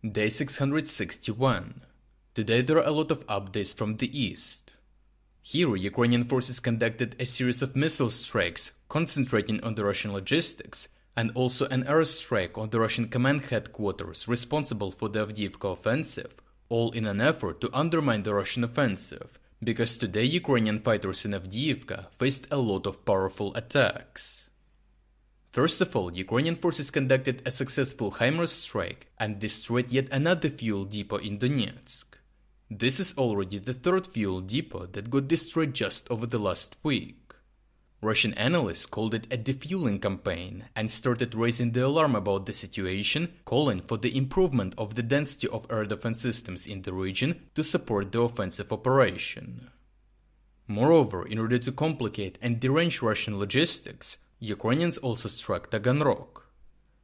Day 661. Today there are a lot of updates from the east. Here, Ukrainian forces conducted a series of missile strikes concentrating on the Russian logistics, and also an airstrike on the Russian command headquarters responsible for the Avdiivka offensive, all in an effort to undermine the Russian offensive, because today Ukrainian fighters in Avdiivka faced a lot of powerful attacks. First of all, Ukrainian forces conducted a successful HIMARS strike and destroyed yet another fuel depot in Donetsk. This is already the third fuel depot that got destroyed just over the last week. Russian analysts called it a defueling campaign and started raising the alarm about the situation, calling for the improvement of the density of air defense systems in the region to support the offensive operation. Moreover, in order to complicate and derange Russian logistics, Ukrainians also struck Taganrog.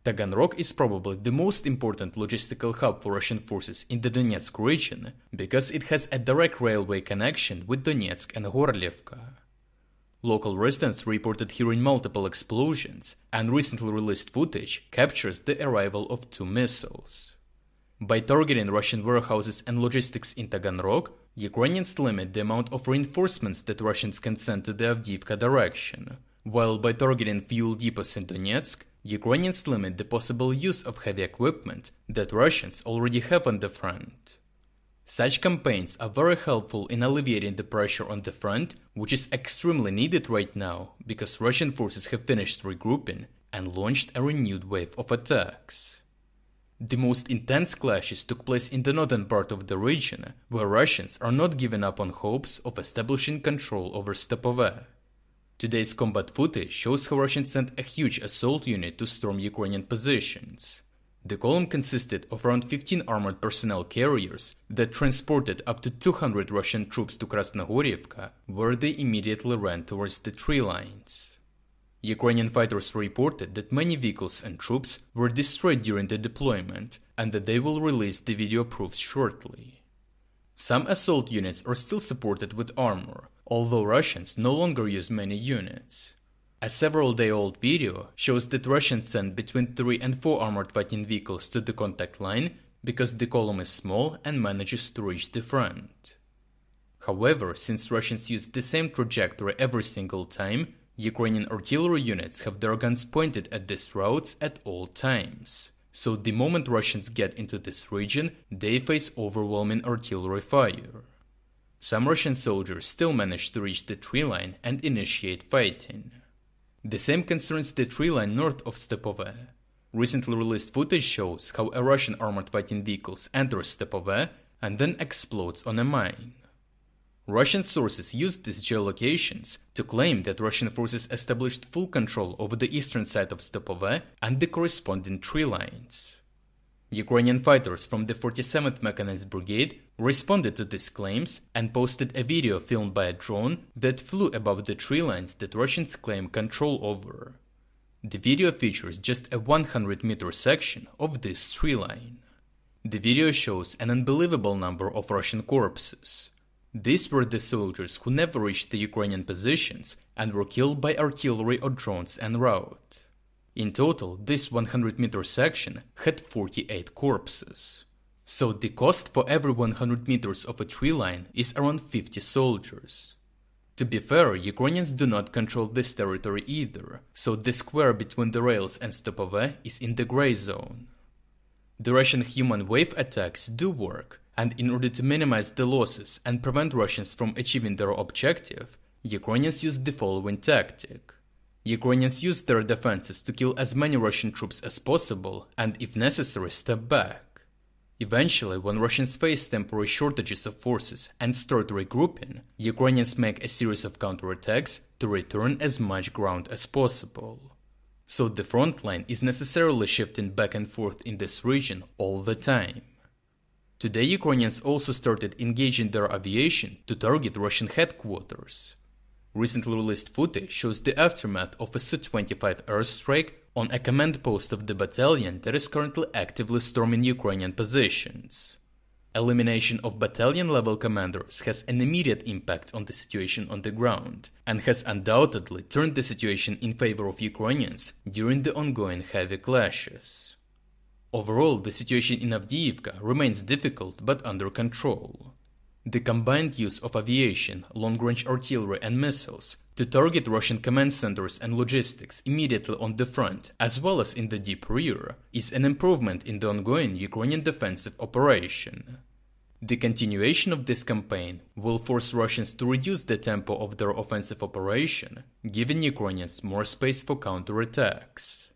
Taganrog is probably the most important logistical hub for Russian forces in the Donetsk region because it has a direct railway connection with Donetsk and Gorlievka. Local residents reported hearing multiple explosions, and recently released footage captures the arrival of 2 missiles. By targeting Russian warehouses and logistics in Taganrog, Ukrainians limit the amount of reinforcements that Russians can send to the Avdiivka direction, while by targeting fuel depots in Donetsk, Ukrainians limit the possible use of heavy equipment that Russians already have on the front. Such campaigns are very helpful in alleviating the pressure on the front, which is extremely needed right now because Russian forces have finished regrouping and launched a renewed wave of attacks. The most intense clashes took place in the northern part of the region, where Russians are not giving up on hopes of establishing control over Stepove. Today's combat footage shows how Russians sent a huge assault unit to storm Ukrainian positions. The column consisted of around 15 armored personnel carriers that transported up to 200 Russian troops to Krasnogorievka, where they immediately ran towards the tree lines. Ukrainian fighters reported that many vehicles and troops were destroyed during the deployment, and that they will release the video proofs shortly. Some assault units are still supported with armor, although Russians no longer use many units. A several-day-old video shows that Russians sent between 3 and 4 armored fighting vehicles to the contact line because the column is small and manages to reach the front. However, since Russians use the same trajectory every single time, Ukrainian artillery units have their guns pointed at these routes at all times. So the moment Russians get into this region, they face overwhelming artillery fire. Some Russian soldiers still manage to reach the tree line and initiate fighting. The same concerns the tree line north of Stepove. Recently released footage shows how a Russian armored fighting vehicle enters Stepove and then explodes on a mine. Russian sources used these geolocations to claim that Russian forces established full control over the eastern side of Stepove and the corresponding tree lines. Ukrainian fighters from the 47th Mechanized Brigade responded to these claims and posted a video filmed by a drone that flew above the tree lines that Russians claim control over. The video features just a 100-meter section of this tree line. The video shows an unbelievable number of Russian corpses. These were the soldiers who never reached the Ukrainian positions and were killed by artillery or drones en route. In total, this 100-meter section had 48 corpses. So the cost for every 100 meters of a tree line is around 50 soldiers. To be fair, Ukrainians do not control this territory either, so the square between the rails and Stepove is in the gray zone. The Russian human wave attacks do work, and in order to minimize the losses and prevent Russians from achieving their objective, Ukrainians use the following tactic. Ukrainians use their defenses to kill as many Russian troops as possible and, if necessary, step back. Eventually, when Russians face temporary shortages of forces and start regrouping, Ukrainians make a series of counterattacks to return as much ground as possible. So the front line is necessarily shifting back and forth in this region all the time. Today, Ukrainians also started engaging their aviation to target Russian headquarters. Recently released footage shows the aftermath of a Su-25 airstrike on a command post of the battalion that is currently actively storming Ukrainian positions. Elimination of battalion-level commanders has an immediate impact on the situation on the ground, and has undoubtedly turned the situation in favor of Ukrainians during the ongoing heavy clashes. Overall, the situation in Avdiivka remains difficult but under control. The combined use of aviation, long-range artillery and missiles to target Russian command centers and logistics immediately on the front, as well as in the deep rear, is an improvement in the ongoing Ukrainian defensive operation. The continuation of this campaign will force Russians to reduce the tempo of their offensive operation, giving Ukrainians more space for counterattacks.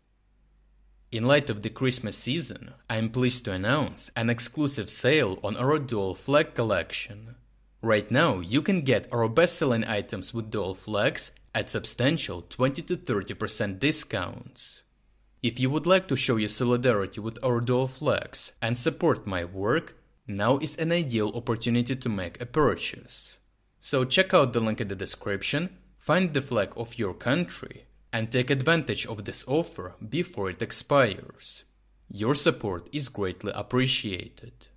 In light of the Christmas season, I am pleased to announce an exclusive sale on our dual flag collection. Right now, you can get our best-selling items with dual flags at substantial 20 to 30% discounts. If you would like to show your solidarity with our dual flags and support my work, now is an ideal opportunity to make a purchase. So check out the link in the description, find the flag of your country, and take advantage of this offer before it expires. Your support is greatly appreciated.